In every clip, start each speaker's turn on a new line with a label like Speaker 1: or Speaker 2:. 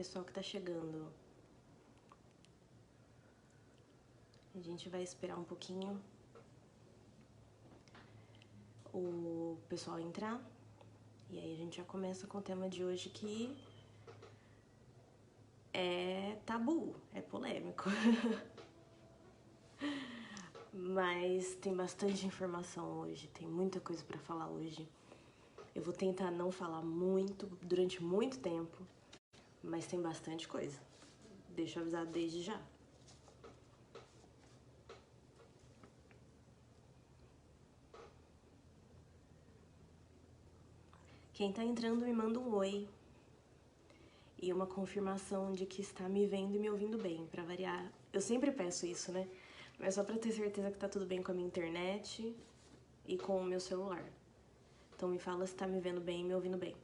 Speaker 1: pessoal que tá chegando. A gente vai esperar um pouquinho o pessoal entrar. E aí a gente já começa com o tema de hoje, que é tabu, é polêmico. Mas tem bastante informação hoje, tem muita coisa pra falar hoje. Eu vou tentar não falar muito, durante muito tempo, mas tem bastante coisa. Deixa eu avisar desde já. Quem tá entrando me manda um oi e uma confirmação de que está me vendo e me ouvindo bem, pra variar. Eu sempre peço isso, né? Mas só pra ter certeza que tá tudo bem com a minha internet e com o meu celular. Então me fala se tá me vendo bem e me ouvindo bem.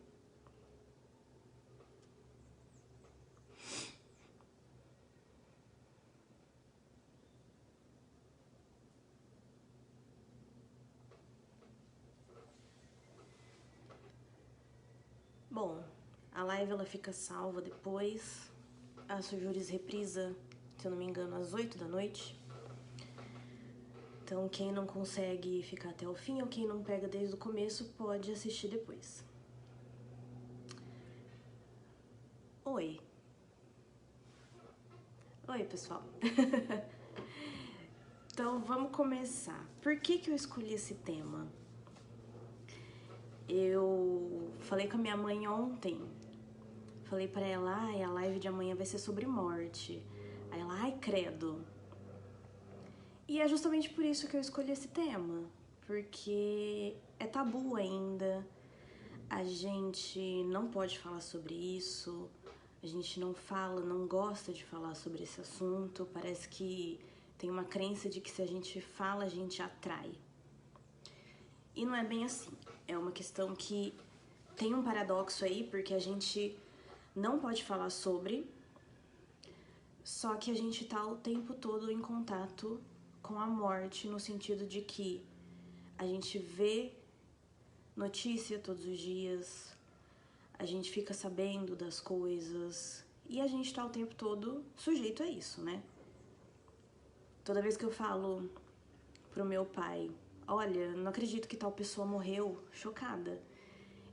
Speaker 1: Bom, a live ela fica salva depois. A Sujures reprisa, se eu não me engano, às 8 da noite. Então quem não consegue ficar até o fim ou quem não pega desde o começo pode assistir depois. Oi. Oi, pessoal. Então vamos começar. Por que eu escolhi esse tema? Eu falei com a minha mãe ontem. Falei pra ela, a live de amanhã vai ser sobre morte. Aí ela, ai, credo. E é justamente por isso que eu escolhi esse tema. Porque é tabu ainda. A gente não pode falar sobre isso. A gente não fala, não gosta de falar sobre esse assunto. Parece que tem uma crença de que se a gente fala, a gente atrai. E não é bem assim. É uma questão que tem um paradoxo aí, porque a gente não pode falar sobre, só que a gente tá o tempo todo em contato com a morte, no sentido de que a gente vê notícia todos os dias, a gente fica sabendo das coisas e a gente tá o tempo todo sujeito a isso, né? Toda vez que eu falo pro meu pai, olha, não acredito que tal pessoa morreu, chocada.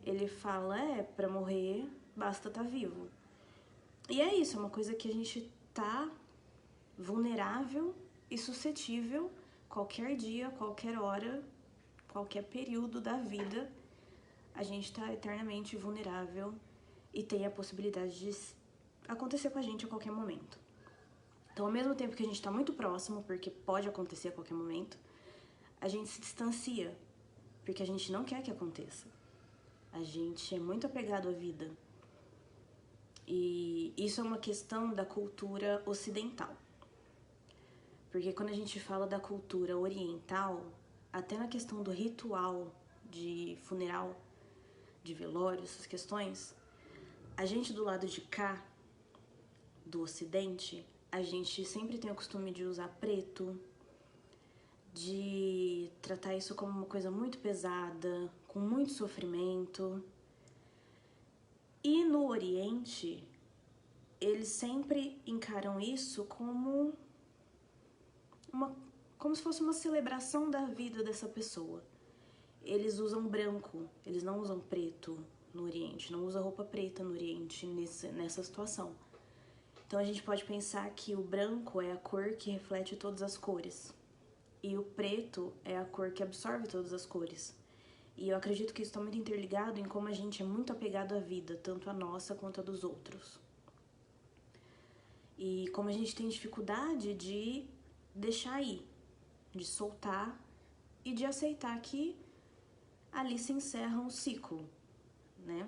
Speaker 1: Ele fala, pra morrer basta tá vivo. E é isso, é uma coisa que a gente tá vulnerável e suscetível qualquer dia, qualquer hora, qualquer período da vida. A gente tá eternamente vulnerável e tem a possibilidade de acontecer com a gente a qualquer momento. Então, ao mesmo tempo que a gente tá muito próximo, porque pode acontecer a qualquer momento, a gente se distancia, porque a gente não quer que aconteça. A gente é muito apegado à vida. E isso é uma questão da cultura ocidental. Porque quando a gente fala da cultura oriental, até na questão do ritual de funeral, de velório, essas questões, a gente do lado de cá, do ocidente, a gente sempre tem o costume de usar preto, de tratar isso como uma coisa muito pesada, com muito sofrimento. E no Oriente, eles sempre encaram isso como se fosse uma celebração da vida dessa pessoa. Eles usam branco, eles não usam preto no Oriente, não usam roupa preta no Oriente nessa situação. Então a gente pode pensar que o branco é a cor que reflete todas as cores e o preto é a cor que absorve todas as cores. E eu acredito que isso está muito interligado em como a gente é muito apegado à vida, tanto a nossa quanto a dos outros. E como a gente tem dificuldade de deixar ir, de soltar e de aceitar que ali se encerra um ciclo, né?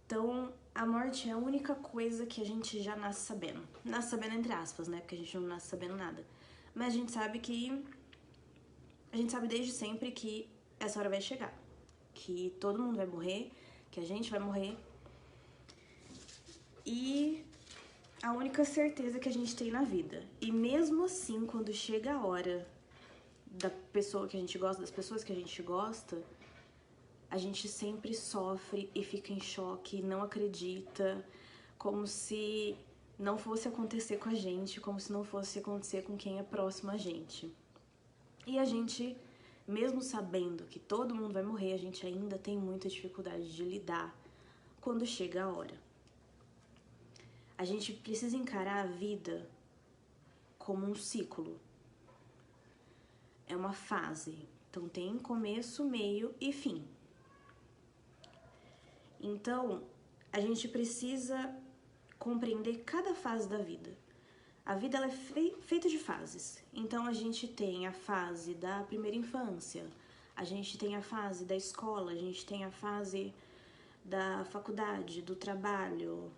Speaker 1: Então, a morte é a única coisa que a gente já nasce sabendo. Nasce sabendo entre aspas, né? Porque a gente não nasce sabendo nada. Mas a gente sabe desde sempre que essa hora vai chegar. Que todo mundo vai morrer, que a gente vai morrer. E a única certeza que a gente tem na vida. E mesmo assim, quando chega a hora da pessoa que a gente gosta, das pessoas que a gente gosta, a gente sempre sofre e fica em choque, não acredita, como se não fosse acontecer com a gente, como se não fosse acontecer com quem é próximo a gente. E a gente, mesmo sabendo que todo mundo vai morrer, a gente ainda tem muita dificuldade de lidar quando chega a hora. A gente precisa encarar a vida como um ciclo. É uma fase. Então tem começo, meio e fim. Então, a gente precisa compreender cada fase da vida. A vida ela é feita de fases. Então, a gente tem a fase da primeira infância, a gente tem a fase da escola, a gente tem a fase da faculdade, do trabalho,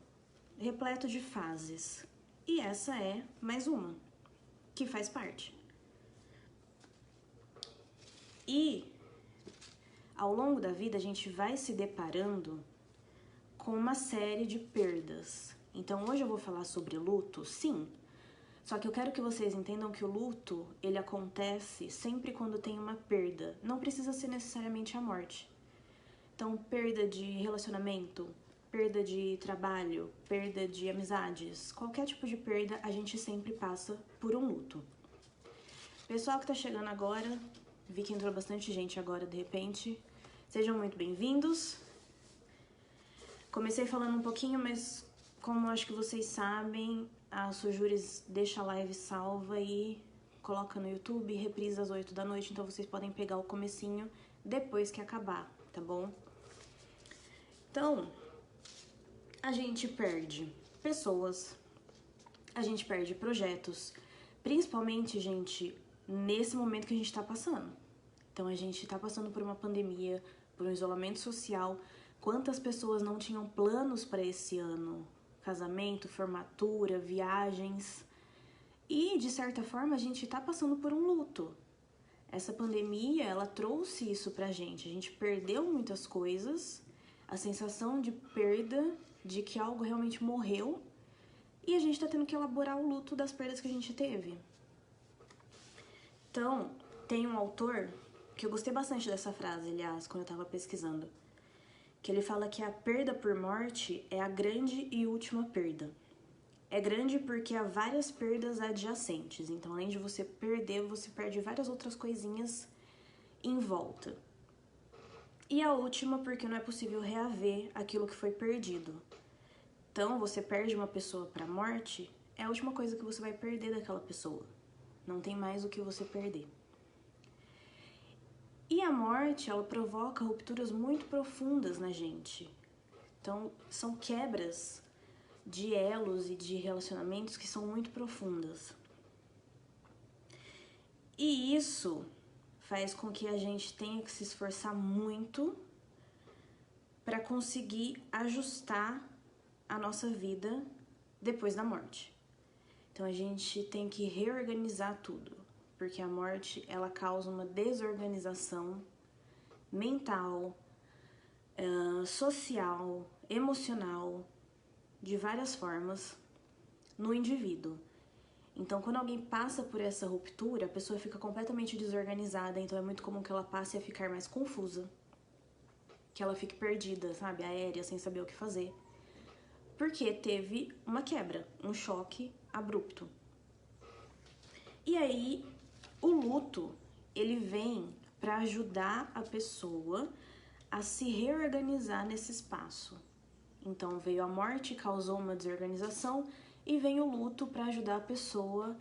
Speaker 1: repleto de fases. E essa é mais uma, que faz parte. E, ao longo da vida, a gente vai se deparando com uma série de perdas. Então, hoje eu vou falar sobre luto, sim. Só que eu quero que vocês entendam que o luto, ele acontece sempre quando tem uma perda. Não precisa ser necessariamente a morte. Então, perda de relacionamento, perda de trabalho, perda de amizades, qualquer tipo de perda, a gente sempre passa por um luto. Pessoal que tá chegando agora, vi que entrou bastante gente agora de repente, sejam muito bem-vindos. Comecei falando um pouquinho, mas como acho que vocês sabem, a Sojures deixa a live salva e coloca no YouTube, reprisa às 8 da noite, então vocês podem pegar o comecinho depois que acabar, tá bom? Então, a gente perde pessoas, a gente perde projetos, principalmente, gente, nesse momento que a gente tá passando. Então, a gente tá passando por uma pandemia, por um isolamento social. Quantas pessoas não tinham planos para esse ano? Casamento, formatura, viagens. E, de certa forma, a gente tá passando por um luto. Essa pandemia, ela trouxe isso pra gente. A gente perdeu muitas coisas, a sensação de perda, de que algo realmente morreu, e a gente tá tendo que elaborar o luto das perdas que a gente teve. Então, tem um autor, que eu gostei bastante dessa frase, aliás, quando eu tava pesquisando, que ele fala que a perda por morte é a grande e última perda. É grande porque há várias perdas adjacentes, então além de você perder, você perde várias outras coisinhas em volta. E a última porque não é possível reaver aquilo que foi perdido. Então, você perde uma pessoa para a morte, é a última coisa que você vai perder daquela pessoa. Não tem mais o que você perder. E a morte, ela provoca rupturas muito profundas na gente. Então, são quebras de elos e de relacionamentos que são muito profundas. E isso faz com que a gente tenha que se esforçar muito para conseguir ajustar a nossa vida depois da morte. Então a gente tem que reorganizar tudo, porque a morte ela causa uma desorganização mental, social, emocional, de várias formas no indivíduo. Então, quando alguém passa por essa ruptura, a pessoa fica completamente desorganizada, então é muito comum que ela passe a ficar mais confusa, que ela fique perdida, sabe, aérea, sem saber o que fazer. Porque teve uma quebra, um choque abrupto. E aí, o luto, ele vem para ajudar a pessoa a se reorganizar nesse espaço. Então, veio a morte, causou uma desorganização, e vem o luto para ajudar a pessoa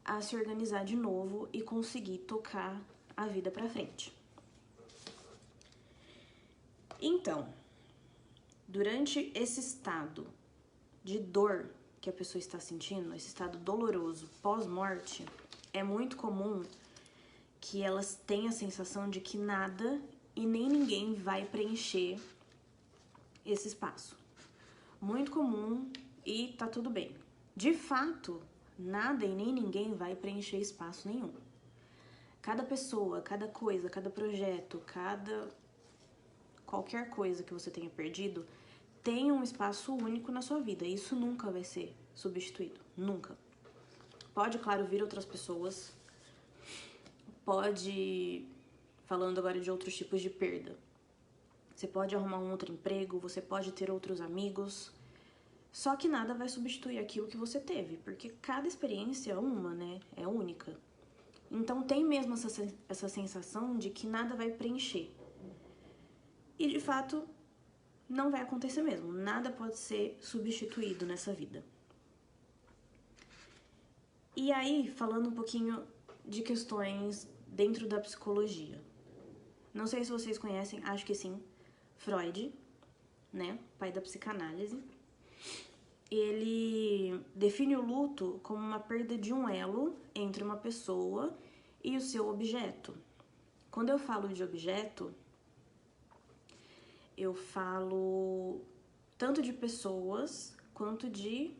Speaker 1: a se organizar de novo e conseguir tocar a vida para frente. Então, durante esse estado de dor que a pessoa está sentindo, esse estado doloroso pós-morte, é muito comum que elas tenham a sensação de que nada e nem ninguém vai preencher esse espaço. Muito comum e tá tudo bem. De fato, nada e nem ninguém vai preencher espaço nenhum. Cada pessoa, cada coisa, cada projeto, qualquer coisa que você tenha perdido, tem um espaço único na sua vida. Isso nunca vai ser substituído. Nunca. Pode, claro, vir outras pessoas. Pode, falando agora de outros tipos de perda. Você pode arrumar um outro emprego, você pode ter outros amigos. Só que nada vai substituir aquilo que você teve, porque cada experiência é uma, né? É única. Então tem mesmo essa sensação de que nada vai preencher. E de fato, não vai acontecer mesmo. Nada pode ser substituído nessa vida. E aí, falando um pouquinho de questões dentro da psicologia. Não sei se vocês conhecem, acho que sim, Freud, né? Pai da psicanálise. Ele define o luto como uma perda de um elo entre uma pessoa e o seu objeto. Quando eu falo de objeto, eu falo tanto de pessoas quanto de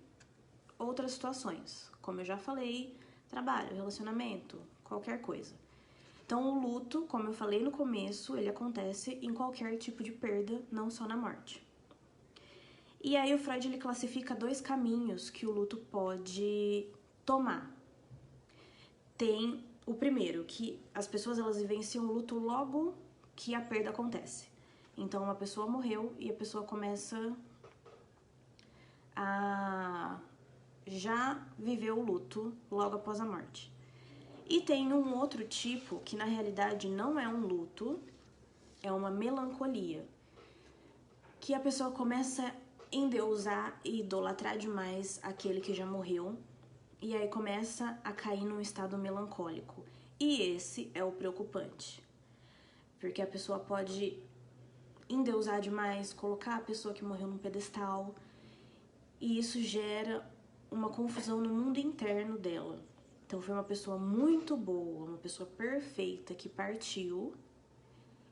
Speaker 1: outras situações. Como eu já falei, trabalho, relacionamento, qualquer coisa. Então, o luto, como eu falei no começo, ele acontece em qualquer tipo de perda, não só na morte. E aí o Freud ele classifica 2 caminhos que o luto pode tomar. Tem o primeiro, que as pessoas elas vivenciam o luto logo que a perda acontece. Então uma pessoa morreu e a pessoa começa a já viver o luto logo após a morte. E tem um outro tipo que na realidade não é um luto, é uma melancolia, que a pessoa começa endeusar e idolatrar demais aquele que já morreu, e aí começa a cair num estado melancólico. E esse é o preocupante, porque a pessoa pode endeusar demais, colocar a pessoa que morreu num pedestal, e isso gera uma confusão no mundo interno dela. Então foi uma pessoa muito boa, uma pessoa perfeita que partiu,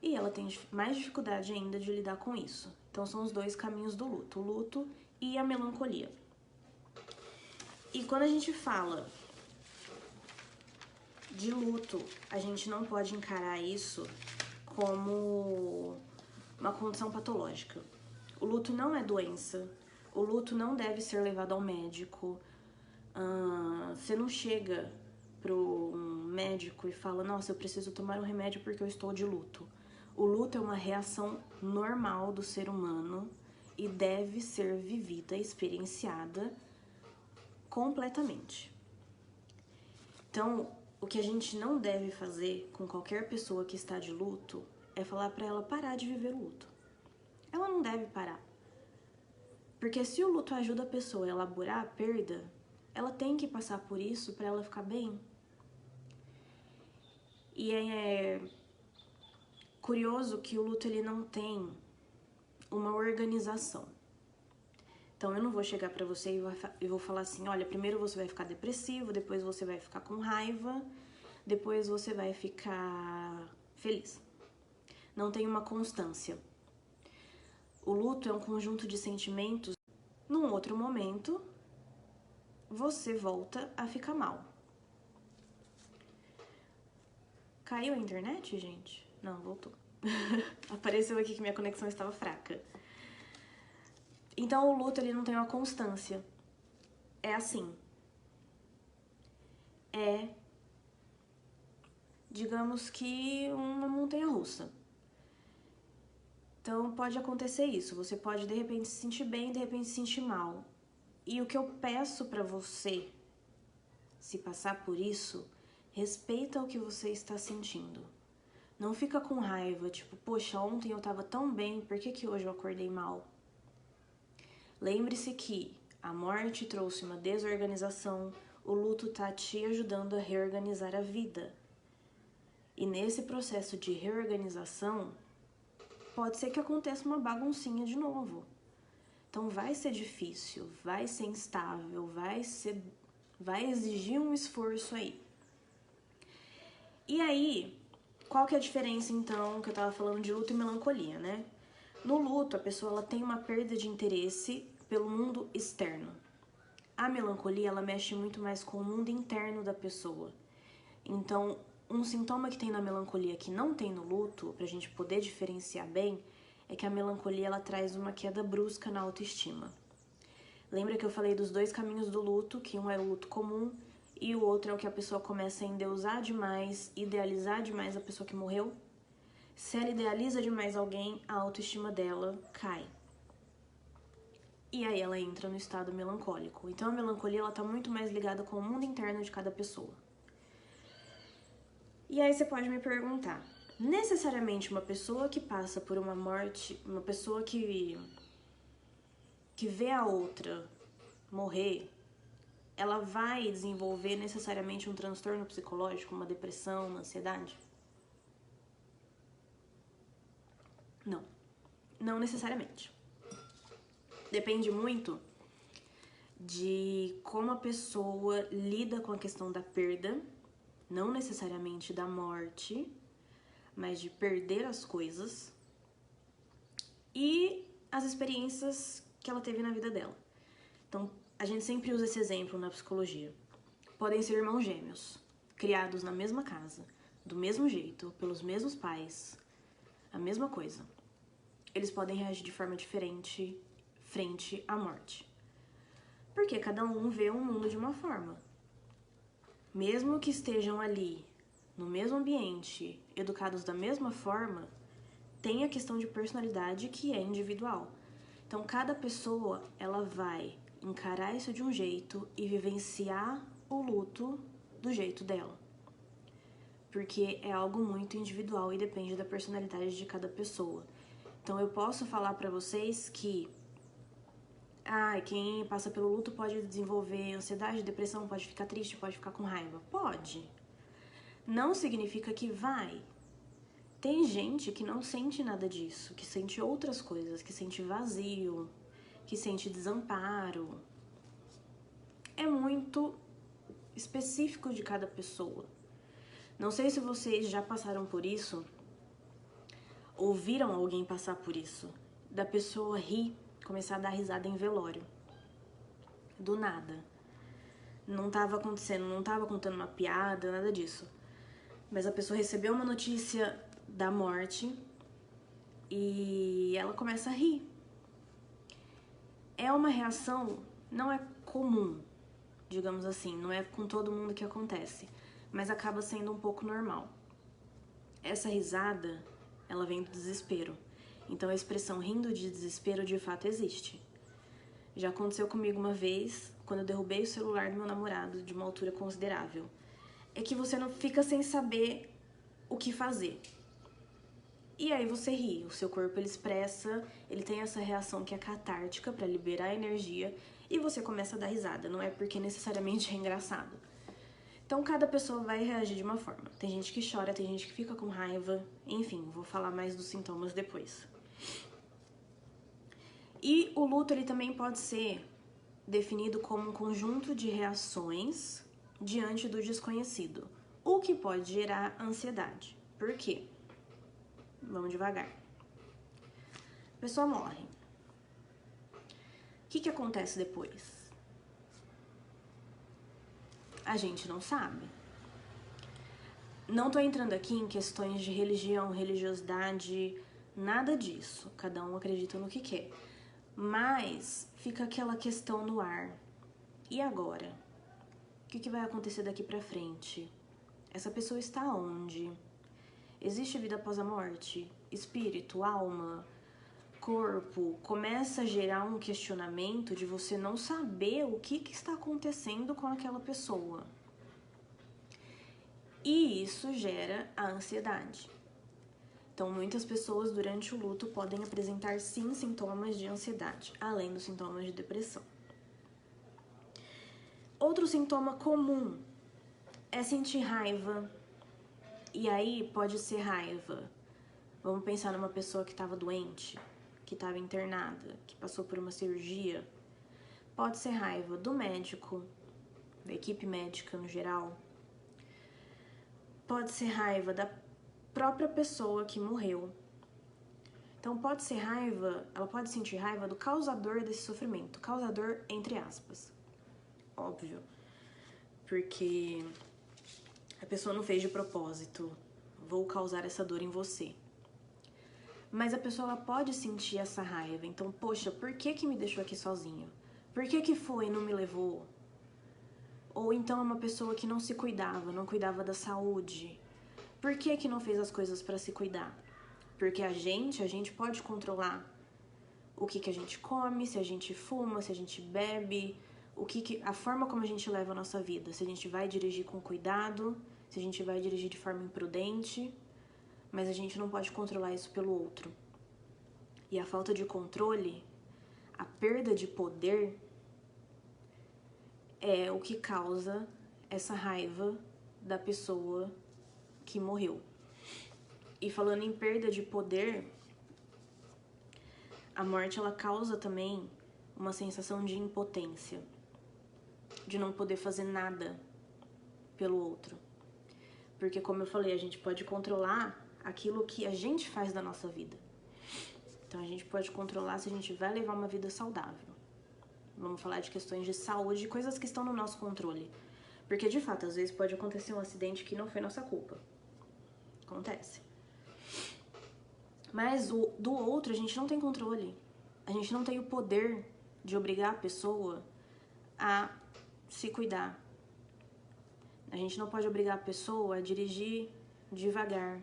Speaker 1: e ela tem mais dificuldade ainda de lidar com isso. Então são os 2 caminhos do luto, o luto e a melancolia. E quando a gente fala de luto, a gente não pode encarar isso como uma condição patológica. O luto não é doença, o luto não deve ser levado ao médico. Você não chega pro médico e fala, nossa, eu preciso tomar um remédio porque eu estou de luto. O luto é uma reação normal do ser humano e deve ser vivida, experienciada completamente. Então, o que a gente não deve fazer com qualquer pessoa que está de luto é falar para ela parar de viver o luto. Ela não deve parar. Porque se o luto ajuda a pessoa a elaborar a perda, ela tem que passar por isso para ela ficar bem. E é curioso que o luto ele não tem uma organização. Então eu não vou chegar pra você e vou falar assim, olha, primeiro você vai ficar depressivo, depois você vai ficar com raiva, depois você vai ficar feliz. Não tem uma constância. O luto é um conjunto de sentimentos. Num outro momento, você volta a ficar mal. Caiu a internet, gente? Não, voltou. Apareceu aqui que minha conexão estava fraca. Então o luto ele não tem uma constância. É assim. É, digamos que uma montanha-russa. Então pode acontecer isso. Você pode de repente se sentir bem, de repente se sentir mal. E o que eu peço pra você, se passar por isso, respeita o que você está sentindo. Não fica com raiva, tipo, poxa, ontem eu tava tão bem, por que hoje eu acordei mal? Lembre-se que a morte trouxe uma desorganização, o luto tá te ajudando a reorganizar a vida. E nesse processo de reorganização, pode ser que aconteça uma baguncinha de novo. Então vai ser difícil, vai ser instável, vai exigir um esforço aí. E aí, qual que é a diferença então, que eu tava falando de luto e melancolia, né? No luto, a pessoa ela tem uma perda de interesse pelo mundo externo. A melancolia, ela mexe muito mais com o mundo interno da pessoa. Então, um sintoma que tem na melancolia que não tem no luto, pra gente poder diferenciar bem, é que a melancolia ela traz uma queda brusca na autoestima. Lembra que eu falei dos 2 caminhos do luto, que um é o luto comum e o outro é o que a pessoa começa a endeusar demais, idealizar demais a pessoa que morreu? Se ela idealiza demais alguém, a autoestima dela cai. e aí ela entra no estado melancólico. Então a melancolia ela tá muito mais ligada com o mundo interno de cada pessoa. E aí você pode me perguntar, necessariamente uma pessoa que passa por uma morte, uma pessoa que vê a outra morrer, ela vai desenvolver necessariamente um transtorno psicológico, uma depressão, uma ansiedade? Não. Não necessariamente. Depende muito de como a pessoa lida com a questão da perda, não necessariamente da morte, mas de perder as coisas e as experiências que ela teve na vida dela. Então, a gente sempre usa esse exemplo na psicologia. Podem ser irmãos gêmeos, criados na mesma casa, do mesmo jeito, pelos mesmos pais, a mesma coisa. Eles podem reagir de forma diferente frente à morte. Porque cada um vê o mundo de uma forma. Mesmo que estejam ali, no mesmo ambiente, educados da mesma forma, tem a questão de personalidade que é individual. Então, cada pessoa, ela vai encarar isso de um jeito e vivenciar o luto do jeito dela. Porque é algo muito individual e depende da personalidade de cada pessoa. Então, eu posso falar pra vocês que quem passa pelo luto pode desenvolver ansiedade, depressão, pode ficar triste, pode ficar com raiva. Pode. Não significa que vai. Tem gente que não sente nada disso, que sente outras coisas, que sente vazio, que sente desamparo. É muito específico de cada pessoa. Não sei se vocês já passaram por isso, ouviram alguém passar por isso, da pessoa rir, começar a dar risada em velório. Do nada. Não tava acontecendo, não tava contando uma piada, nada disso. Mas a pessoa recebeu uma notícia da morte e ela começa a rir. É uma reação, não é comum, digamos assim, não é com todo mundo que acontece, mas acaba sendo um pouco normal. Essa risada, ela vem do desespero. Então a expressão rindo de desespero de fato existe. Já aconteceu comigo uma vez, quando eu derrubei o celular do meu namorado de uma altura considerável. É que você não fica sem saber o que fazer. E aí você ri, o seu corpo ele expressa, ele tem essa reação que é catártica para liberar energia e você começa a dar risada, não é porque necessariamente é engraçado. Então cada pessoa vai reagir de uma forma. Tem gente que chora, tem gente que fica com raiva, enfim, vou falar mais dos sintomas depois. E o luto ele também pode ser definido como um conjunto de reações diante do desconhecido, o que pode gerar ansiedade. Por quê? Vamos devagar. A pessoa morre. O que acontece depois? A gente não sabe. Não tô entrando aqui em questões de religião, religiosidade, nada disso. Cada um acredita no que quer. Mas fica aquela questão no ar. E agora? O que vai acontecer daqui pra frente? Essa pessoa está onde? Existe vida após a morte? Espírito, alma, corpo? Começa a gerar um questionamento de você não saber o que está acontecendo com aquela pessoa. E isso gera a ansiedade. Então, muitas pessoas durante o luto podem apresentar sim sintomas de ansiedade, além dos sintomas de depressão. Outro sintoma comum é sentir raiva. E aí pode ser raiva. Vamos pensar numa pessoa que estava doente, que estava internada, que passou por uma cirurgia. Pode ser raiva do médico, da equipe médica no geral. Pode ser raiva da própria pessoa que morreu. Então pode ser raiva, ela pode sentir raiva do causador desse sofrimento. Causador entre aspas. Óbvio. Porque a pessoa não fez de propósito. Vou causar essa dor em você. Mas a pessoa ela pode sentir essa raiva. Então, poxa, por que me deixou aqui sozinho? Por que foi e não me levou? Ou então é uma pessoa que não se cuidava, não cuidava da saúde. Por que não fez as coisas para se cuidar? Porque a gente pode controlar o que a gente come, se a gente fuma, se a gente bebe, a forma como a gente leva a nossa vida, se a gente vai dirigir com cuidado, se a gente vai dirigir de forma imprudente, mas a gente não pode controlar isso pelo outro. E a falta de controle, a perda de poder, é o que causa essa raiva da pessoa que morreu. E falando em perda de poder, a morte ela causa também uma sensação de impotência, de não poder fazer nada pelo outro. Porque, como eu falei, a gente pode controlar aquilo que a gente faz da nossa vida. Então, a gente pode controlar se a gente vai levar uma vida saudável. Vamos falar de questões de saúde, coisas que estão no nosso controle. Porque, de fato, às vezes pode acontecer um acidente que não foi nossa culpa. Acontece. Mas do outro, a gente não tem controle. A gente não tem o poder de obrigar a pessoa a se cuidar. A gente não pode obrigar a pessoa a dirigir devagar.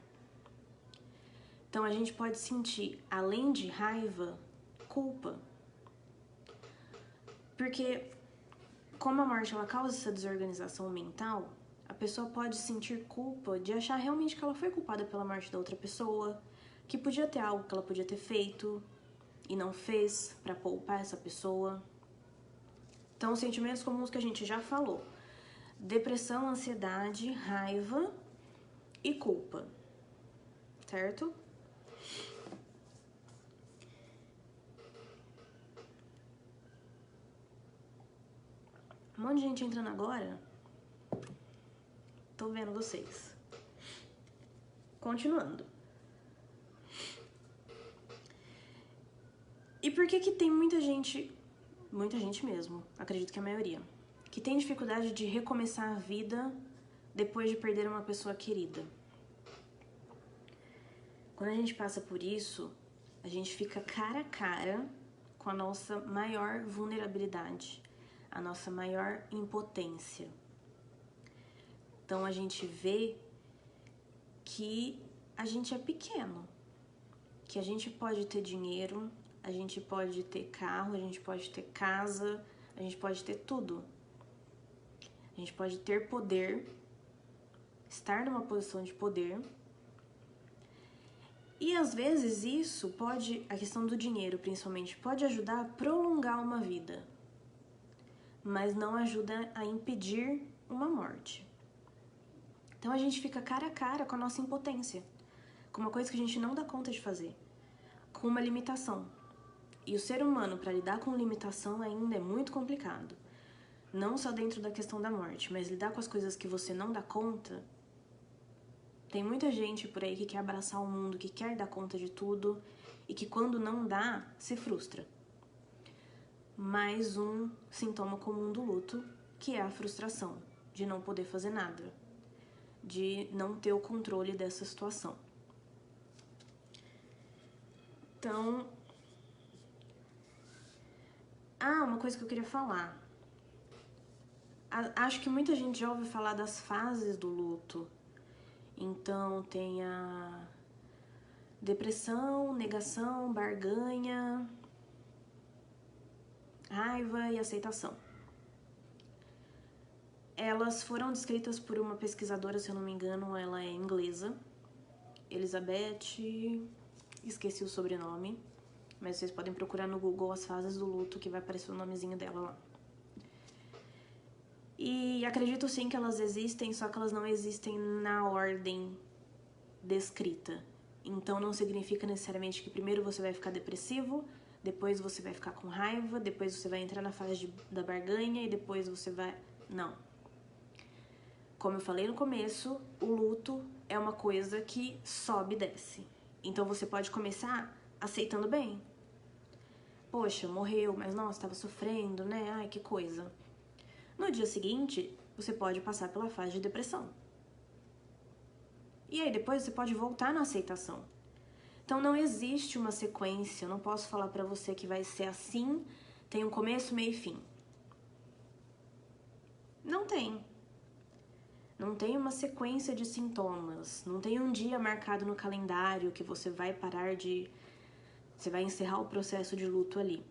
Speaker 1: Então, a gente pode sentir, além de raiva, culpa. Porque, como a morte ela causa essa desorganização mental, a pessoa pode sentir culpa de achar realmente que ela foi culpada pela morte da outra pessoa, que podia ter algo que ela podia ter feito e não fez para poupar essa pessoa. Então, sentimentos comuns que a gente já falou: depressão, ansiedade, raiva e culpa, certo? Um monte de gente entrando agora. Tô vendo vocês. Continuando. E por que tem muita gente mesmo, acredito que a maioria, que tem dificuldade de recomeçar a vida depois de perder uma pessoa querida? Quando a gente passa por isso, a gente fica cara a cara com a nossa maior vulnerabilidade, a nossa maior impotência. Então a gente vê que a gente é pequeno, que a gente pode ter dinheiro, a gente pode ter carro, a gente pode ter casa, a gente pode ter tudo. A gente pode ter poder, estar numa posição de poder. E às vezes isso pode, a questão do dinheiro principalmente, pode ajudar a prolongar uma vida, mas não ajuda a impedir uma morte. Então a gente fica cara a cara com a nossa impotência, com uma coisa que a gente não dá conta de fazer, com uma limitação. E o ser humano, para lidar com limitação, ainda é muito complicado. Não só dentro da questão da morte, mas lidar com as coisas que você não dá conta. Tem muita gente por aí que quer abraçar o mundo, que quer dar conta de tudo e que quando não dá, se frustra. Mais um sintoma comum do luto, que é a frustração, de não poder fazer nada, de não ter o controle dessa situação. Então, uma coisa que eu queria falar. Acho que muita gente já ouviu falar das fases do luto. Então, tem a depressão, negação, barganha, raiva e aceitação. Elas foram descritas por uma pesquisadora, se eu não me engano, ela é inglesa, Elizabeth, esqueci o sobrenome, mas vocês podem procurar no Google as fases do luto, que vai aparecer o nomezinho dela lá. E acredito sim que elas existem, só que elas não existem na ordem descrita. Então não significa necessariamente que primeiro você vai ficar depressivo, depois você vai ficar com raiva, depois você vai entrar na fase da barganha e depois você vai... Não. Como eu falei no começo, o luto é uma coisa que sobe e desce. Então você pode começar aceitando bem. Poxa, morreu, mas nossa, estava sofrendo, né? Ai, que coisa. No dia seguinte, você pode passar pela fase de depressão. E aí depois você pode voltar na aceitação. Então não existe uma sequência, eu não posso falar pra você que vai ser assim, tem um começo, meio e fim. Não tem. Não tem uma sequência de sintomas, não tem um dia marcado no calendário que você vai parar de Você vai encerrar o processo de luto ali.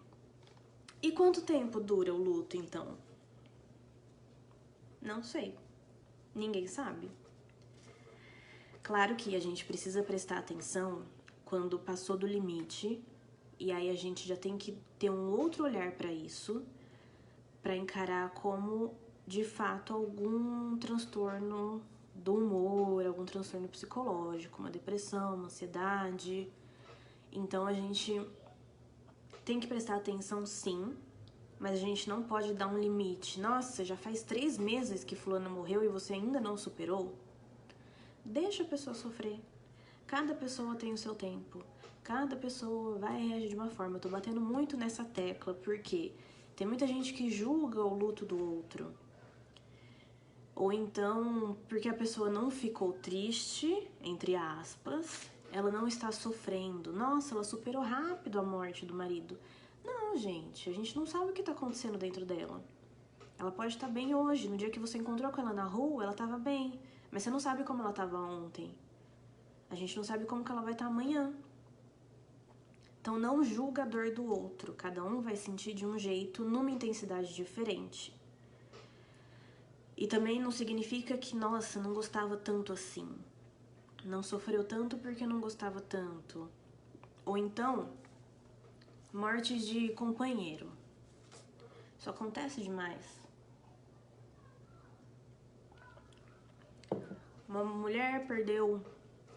Speaker 1: E quanto tempo dura o luto, então? Não sei. Ninguém sabe. Claro que a gente precisa prestar atenção quando passou do limite, e aí a gente já tem que ter um outro olhar para isso, para encarar como, de fato, algum transtorno do humor, algum transtorno psicológico, uma depressão, uma ansiedade. Então a gente tem que prestar atenção, sim, mas a gente não pode dar um limite. Nossa, já faz 3 meses que fulano morreu e você ainda não superou? Deixa a pessoa sofrer. Cada pessoa tem o seu tempo. Cada pessoa vai reagir de uma forma. Eu tô batendo muito nessa tecla, porque tem muita gente que julga o luto do outro. Ou então, porque a pessoa não ficou triste, entre aspas, ela não está sofrendo. Nossa, ela superou rápido a morte do marido. Não, gente, a gente não sabe o que tá acontecendo dentro dela. Ela pode estar bem hoje. No dia que você encontrou com ela na rua, ela estava bem. Mas você não sabe como ela estava ontem. A gente não sabe como que ela vai estar amanhã. Então não julga a dor do outro. Cada um vai sentir de um jeito, numa intensidade diferente. E também não significa que, nossa, não gostava tanto assim. Não sofreu tanto porque não gostava tanto. Ou então, morte de companheiro. Isso acontece demais. Uma mulher perdeu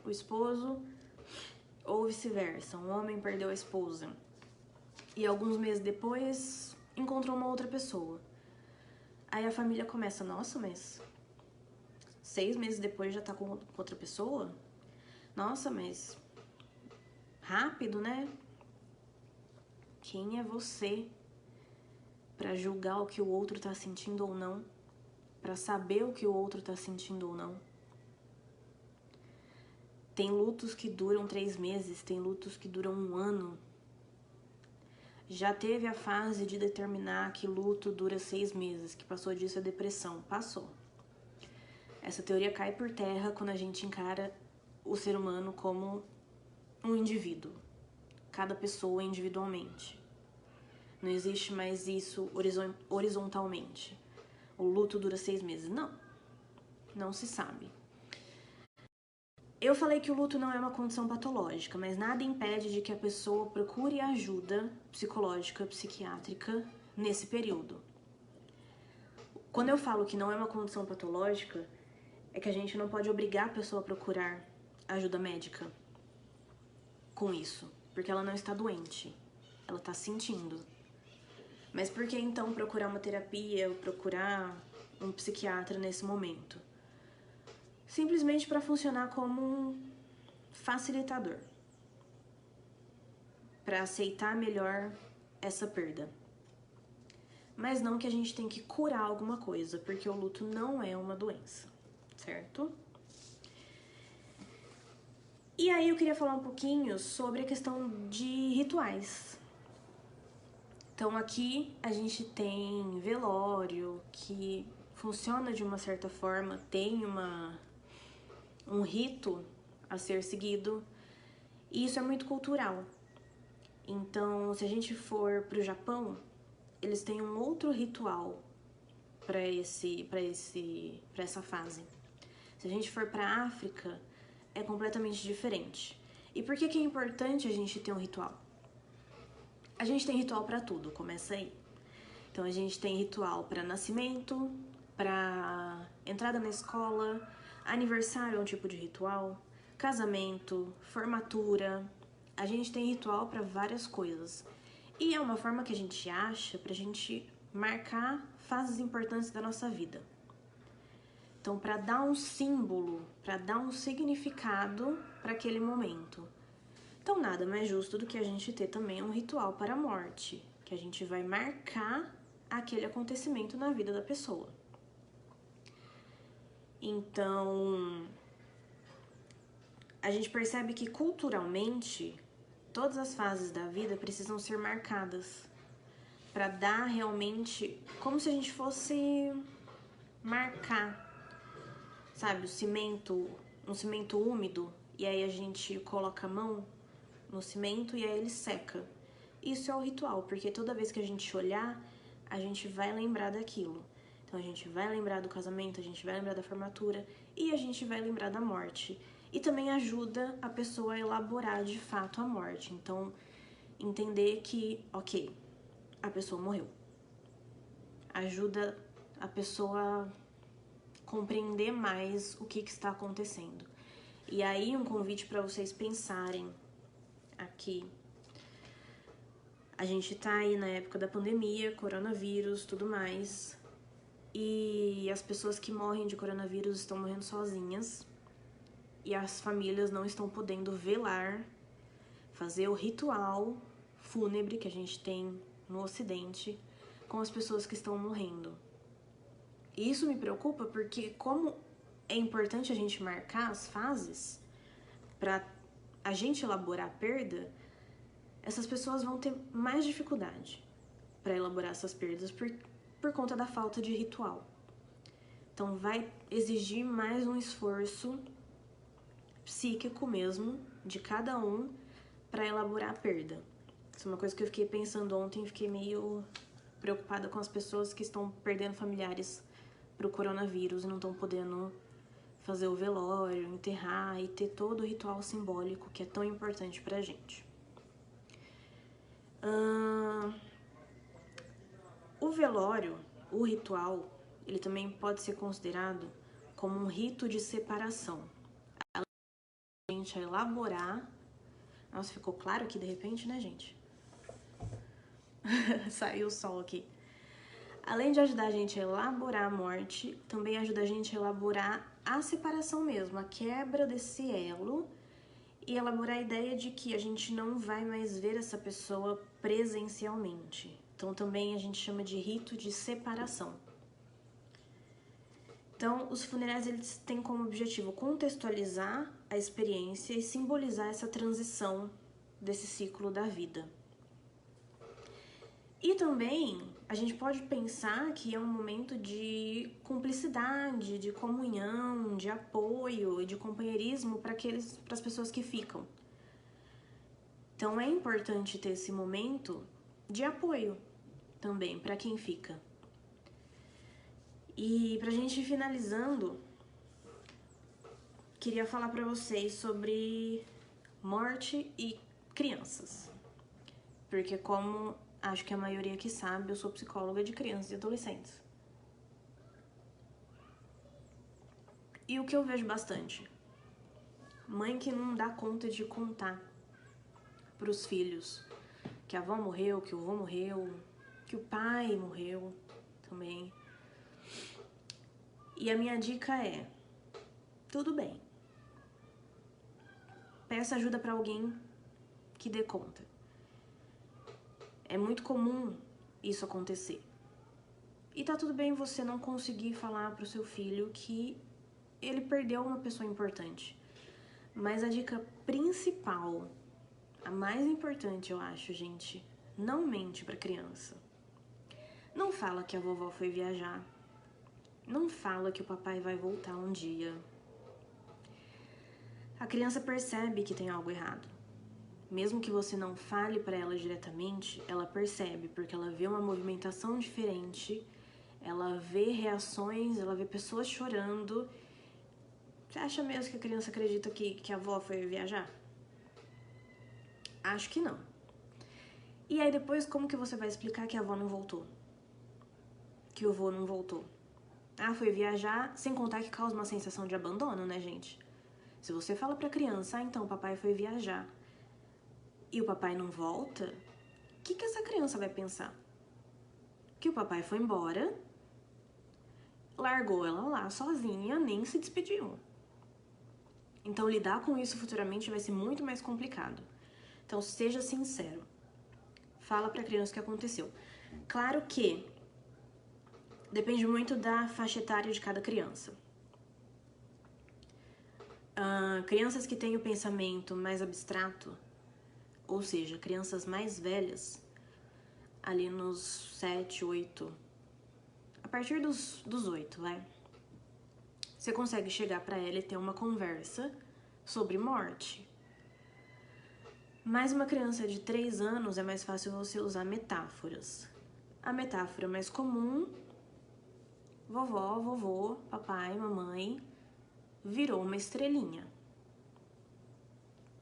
Speaker 1: o esposo ou vice-versa. Um homem perdeu a esposa e alguns meses depois encontrou uma outra pessoa. Aí a família começa, nossa, mas 6 meses depois já tá com outra pessoa? Nossa, mas rápido, né? Quem é você pra julgar o que o outro tá sentindo ou não? Pra saber o que o outro tá sentindo ou não? Tem lutos que duram 3 meses, tem lutos que duram 1 ano. Já teve a fase de determinar que luto dura 6 meses, que passou disso a depressão. Passou. Essa teoria cai por terra quando a gente encara o ser humano como um indivíduo. Cada pessoa individualmente. Não existe mais isso horizontalmente. O luto dura 6 meses. Não. Não se sabe. Eu falei que o luto não é uma condição patológica, mas nada impede de que a pessoa procure ajuda psicológica, psiquiátrica nesse período. Quando eu falo que não é uma condição patológica, é que a gente não pode obrigar a pessoa a procurar ajuda médica com isso, porque ela não está doente, ela está sentindo. Mas por que então procurar uma terapia ou procurar um psiquiatra nesse momento? Simplesmente para funcionar como um facilitador, para aceitar melhor essa perda. Mas não que a gente tem que curar alguma coisa, porque o luto não é uma doença, certo? E aí eu queria falar um pouquinho sobre a questão de rituais. Então aqui a gente tem velório, que funciona de uma certa forma, tem um rito a ser seguido, e isso é muito cultural. Então, se a gente for para o Japão, eles têm um outro ritual para essa fase. Se a gente for para a África, é completamente diferente. E por que é importante a gente ter um ritual? A gente tem ritual para tudo, começa aí. Então a gente tem ritual para nascimento, para entrada na escola, aniversário é um tipo de ritual, casamento, formatura. A gente tem ritual para várias coisas. E é uma forma que a gente acha pra gente marcar fases importantes da nossa vida. Então, para dar um símbolo, para dar um significado para aquele momento. Então, nada mais justo do que a gente ter também um ritual para a morte, que a gente vai marcar aquele acontecimento na vida da pessoa. Então, a gente percebe que culturalmente todas as fases da vida precisam ser marcadas para dar realmente como se a gente fosse marcar, sabe, um cimento úmido, e aí a gente coloca a mão no cimento e aí ele seca. Isso é o ritual, porque toda vez que a gente olhar, a gente vai lembrar daquilo. Então a gente vai lembrar do casamento, a gente vai lembrar da formatura e a gente vai lembrar da morte. E também ajuda a pessoa a elaborar de fato a morte. Então, entender que, ok, a pessoa morreu. Ajuda a pessoa a compreender mais o que está acontecendo. E aí, um convite para vocês pensarem aqui. A gente tá aí na época da pandemia, coronavírus, tudo mais. E as pessoas que morrem de coronavírus estão morrendo sozinhas. E as famílias não estão podendo velar, fazer o ritual fúnebre que a gente tem no Ocidente com as pessoas que estão morrendo. E isso me preocupa porque como é importante a gente marcar as fases para a gente elaborar a perda, essas pessoas vão ter mais dificuldade para elaborar essas perdas por conta da falta de ritual. Então vai exigir mais um esforço psíquico mesmo de cada um para elaborar a perda. Isso é uma coisa que eu fiquei pensando ontem, fiquei meio preocupada com as pessoas que estão perdendo familiares pro coronavírus e não estão podendo fazer o velório, enterrar e ter todo o ritual simbólico que é tão importante pra gente. O velório, o ritual, ele também pode ser considerado como um rito de separação. A gente elaborar... Nossa, ficou claro aqui de repente, né, gente? Saiu o sol aqui. Além de ajudar a gente a elaborar a morte, também ajuda a gente a elaborar a separação mesmo, a quebra desse elo e elaborar a ideia de que a gente não vai mais ver essa pessoa presencialmente. Então também a gente chama de rito de separação. Então, os funerais eles têm como objetivo contextualizar a experiência e simbolizar essa transição desse ciclo da vida. E também a gente pode pensar que é um momento de cumplicidade, de comunhão, de apoio e de companheirismo para as pessoas que ficam. Então é importante ter esse momento de apoio também para quem fica. E pra gente ir finalizando, queria falar para vocês sobre morte e crianças. Porque como acho que a maioria que sabe, eu sou psicóloga de crianças e adolescentes. E o que eu vejo bastante? Mãe que não dá conta de contar pros filhos que a avó morreu, que o avô morreu, que o pai morreu também. E a minha dica é, tudo bem. Peça ajuda pra alguém que dê conta. É muito comum isso acontecer. E tá tudo bem você não conseguir falar pro seu filho que ele perdeu uma pessoa importante. Mas a dica principal, a mais importante eu acho, gente, não mente pra criança. Não fala que a vovó foi viajar. Não fala que o papai vai voltar um dia. A criança percebe que tem algo errado. Mesmo que você não fale para ela diretamente, ela percebe, porque ela vê uma movimentação diferente, ela vê reações, ela vê pessoas chorando. Você acha mesmo que a criança acredita que a avó foi viajar? Acho que não. E aí depois, como que você vai explicar que a avó não voltou? Que o avô não voltou? Ah, foi viajar, sem contar que causa uma sensação de abandono, né, gente? Se você fala pra criança, então, o papai foi viajar, e o papai não volta, o que essa criança vai pensar? Que o papai foi embora, largou ela lá sozinha, nem se despediu. Então, lidar com isso futuramente vai ser muito mais complicado. Então, seja sincero. Fala pra criança o que aconteceu. Claro que depende muito da faixa etária de cada criança. Crianças que têm o pensamento mais abstrato, ou seja, crianças mais velhas, ali nos 7, 8, a partir dos 8, vai. Você consegue chegar pra ela e ter uma conversa sobre morte. Mas uma criança de 3 anos é mais fácil você usar metáforas. A metáfora mais comum, vovó, vovô, papai, mamãe, virou uma estrelinha.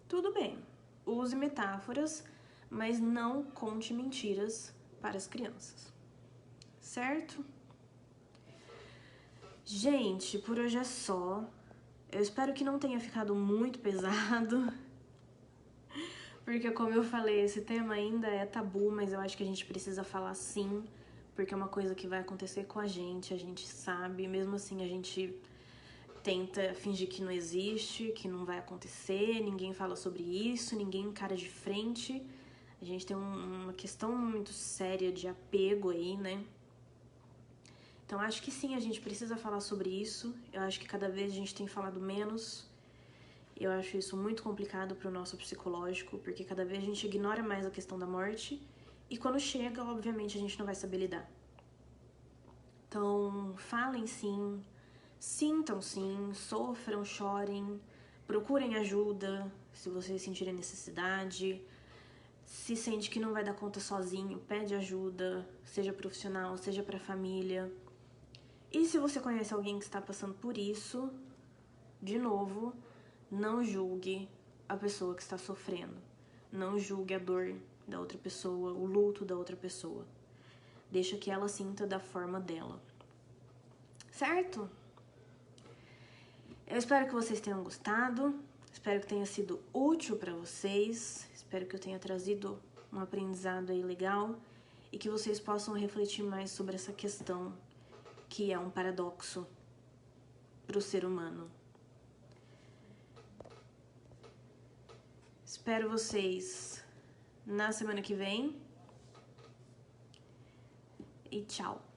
Speaker 1: Tudo bem, use metáforas, mas não conte mentiras para as crianças, certo? Gente, por hoje é só. Eu espero que não tenha ficado muito pesado, porque como eu falei, esse tema ainda é tabu, mas eu acho que a gente precisa falar sim, porque é uma coisa que vai acontecer com a gente sabe, mesmo assim a gente tenta fingir que não existe, que não vai acontecer, ninguém fala sobre isso, ninguém encara de frente. A gente tem uma questão muito séria de apego aí, né? Então acho que sim, a gente precisa falar sobre isso. Eu acho que cada vez a gente tem falado menos. Eu acho isso muito complicado para o nosso psicológico, porque cada vez a gente ignora mais a questão da morte e quando chega, obviamente, a gente não vai saber lidar. Então, falem sim, sintam sim, sofram, chorem, procurem ajuda se vocês sentirem necessidade. Se sente que não vai dar conta sozinho, pede ajuda, seja profissional, seja para a família. E se você conhece alguém que está passando por isso, de novo, não julgue a pessoa que está sofrendo. Não julgue a dor da outra pessoa, o luto da outra pessoa. Deixa que ela sinta da forma dela. Certo? Eu espero que vocês tenham gostado. Espero que tenha sido útil para vocês. Espero que eu tenha trazido um aprendizado aí legal e que vocês possam refletir mais sobre essa questão que é um paradoxo para o ser humano. Espero vocês na semana que vem e tchau!